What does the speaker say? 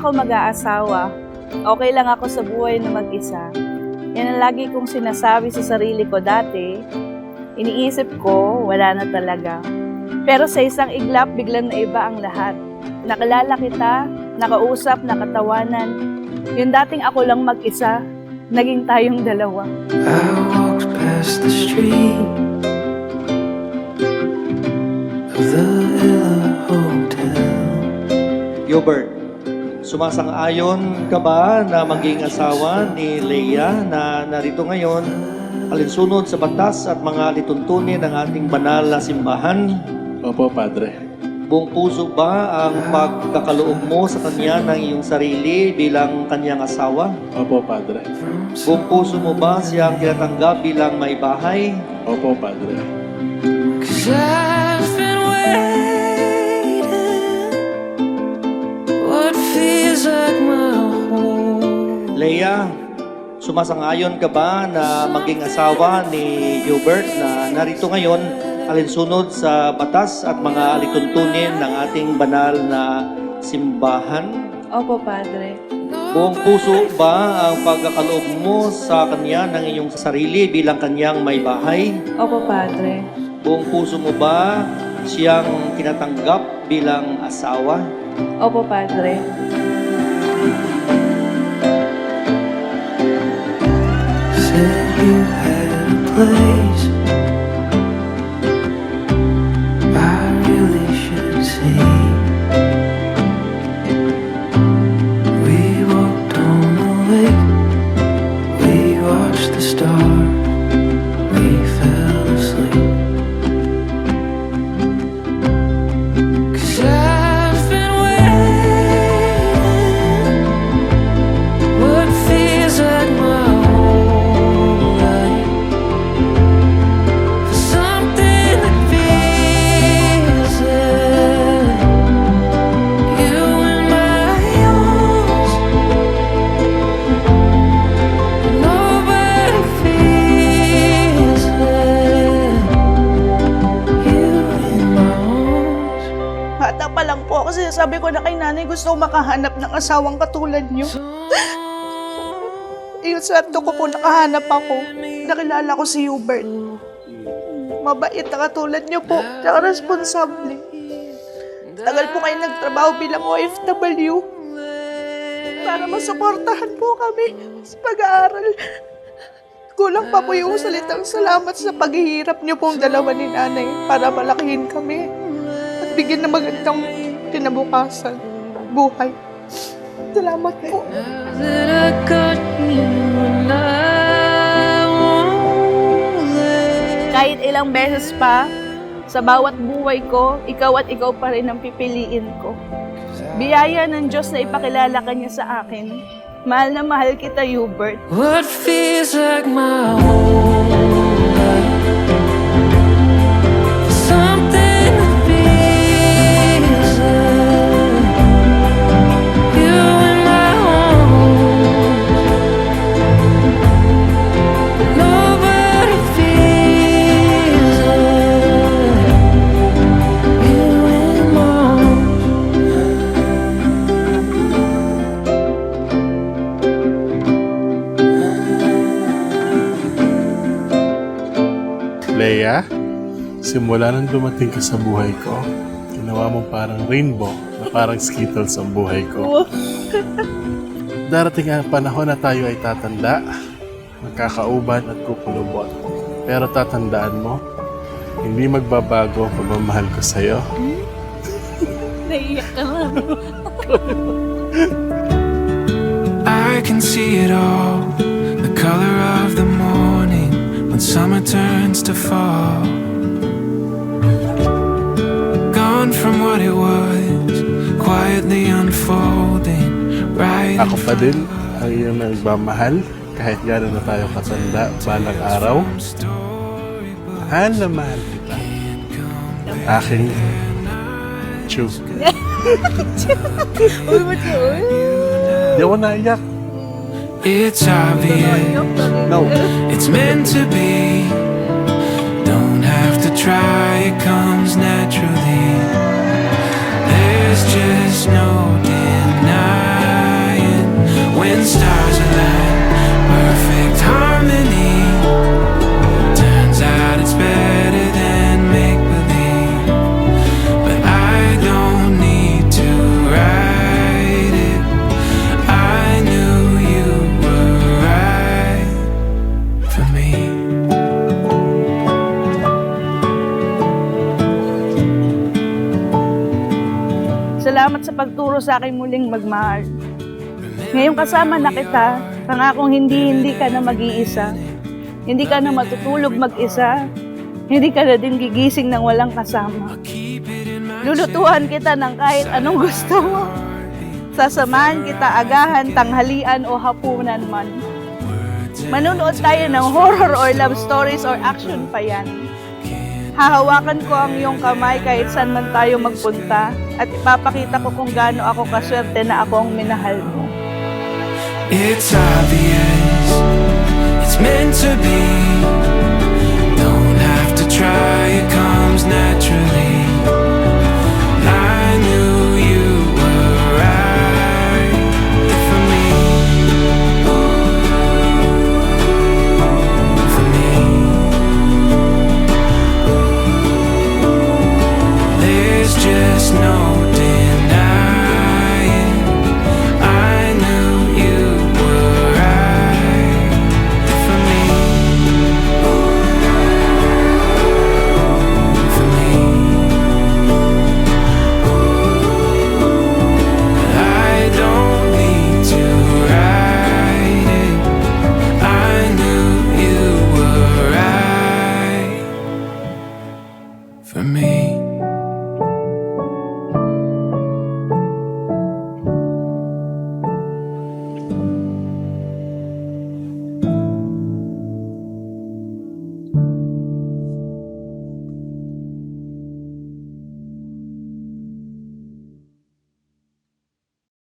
na ako mag-aasawa. Okay lang ako sa buhay na mag-isa. Yan ang lagi kong sinasabi sa sarili ko dati. Iniisip ko, wala na talaga. Pero sa isang iglap, biglang naiba ang lahat. Nakilala kita, nakausap, nakatawanan. Yung dating ako lang mag-isa, naging tayong dalawa. I walked past the street of the Ella Hotel. Hubert, sumasang-ayon ka ba na maging asawa ni Leia na narito ngayon, alinsunod sa batas at mga lituntunin ng ating banal na simbahan? Opo, Padre. Buong puso ba ang pagkakaloob mo sa kanya ng iyong sarili bilang kanyang asawa? Opo, Padre. Buong puso mo ba siyang tinatanggap bilang maibahay? Opo, Padre. 'Cause I've been waiting what feels like my whole. Leia, sumasang-ayon ka ba na maging asawa ni Hubert na narito ngayon alinsunod sa batas at mga lituntunin ng ating banal na simbahan? Opo, Padre. Buong puso ba ang pagkakaloob mo sa kanya ng iyong sarili bilang kanyang may bahay? Opo, Padre. Buong puso mo ba siyang tinatanggap bilang asawa? Opo, Padre. Said you had a place I really should see. We walked on the lake, we watched the stars, we fell asleep. 'Cause I've been waiting what feels like my whole life for something that feels like you in my arms. Nobody feels like you in my arms. Bata pa lang po ako, sinasabi ko na kay nanay gusto ko makahanap ng asawang katulad niyo. Yung swerte ko po nakahanap ako. Nakilala ko si Hubert. Mabait na katulad niyo po, tsaka responsable. Tagal po kayo nagtrabaho bilang OFW para masuportahan po kami sa pag-aaral. Kulang pa po yung salitang salamat sa paghihirap niyo pong dalawa ni nanay para malakihin kami at bigyan ng magandang kinabukasan, buhay. Salamat po. That I got you and I won't let. Kahit ilang beses pa, sa bawat buhay ko, ikaw at ikaw pa rin ang pipiliin ko. Biyaya ng Diyos na ipakilala ka niya sa akin. Mahal na mahal kita, Hubert. What feels like my whole life. Something that feels like you in my arms. Nobody feels like you in my arms. Leia, simula nang dumating ka sa buhay ko, ginawa mo parang rainbow na parang Skittles ang buhay ko. Darating ang panahon na tayo ay tatanda, magkakauban at kukulubot. Pero tatandaan mo, hindi magbabago ang pagmamahal ko sa'yo. Naiiyak ka lang. I can see it all, the color of the morning when summer turns to fall. Gone from what it was, quietly unfolding right Ako pa din ang iyong nagmamahal kahit gano'n na tayo katanda balang araw. Mahal na mahal kita. Aking Chu. Di ako naiyak. It's obvious, No. it's meant to be. Don't have to try, it comes naturally. There's just no denying. Salamat sa pagturo sa akin muling magmahal. Ngayong kasama na kita, pangakong hindi ka na mag-iisa. Hindi ka na matutulog mag-isa. Hindi ka na din gigising ng walang kasama. Lulutuhan kita ng kahit anong gusto mo. Sasamahan kita agahan, tanghalian o hapunan man. Manunood tayo ng horror or love stories or action pa yan. Hahawakan ko ang iyong kamay kahit saan man tayo magpunta at ipapakita ko kung gaano ako kaswerte na ako ang minahal mo. It's obvious, it's meant to be.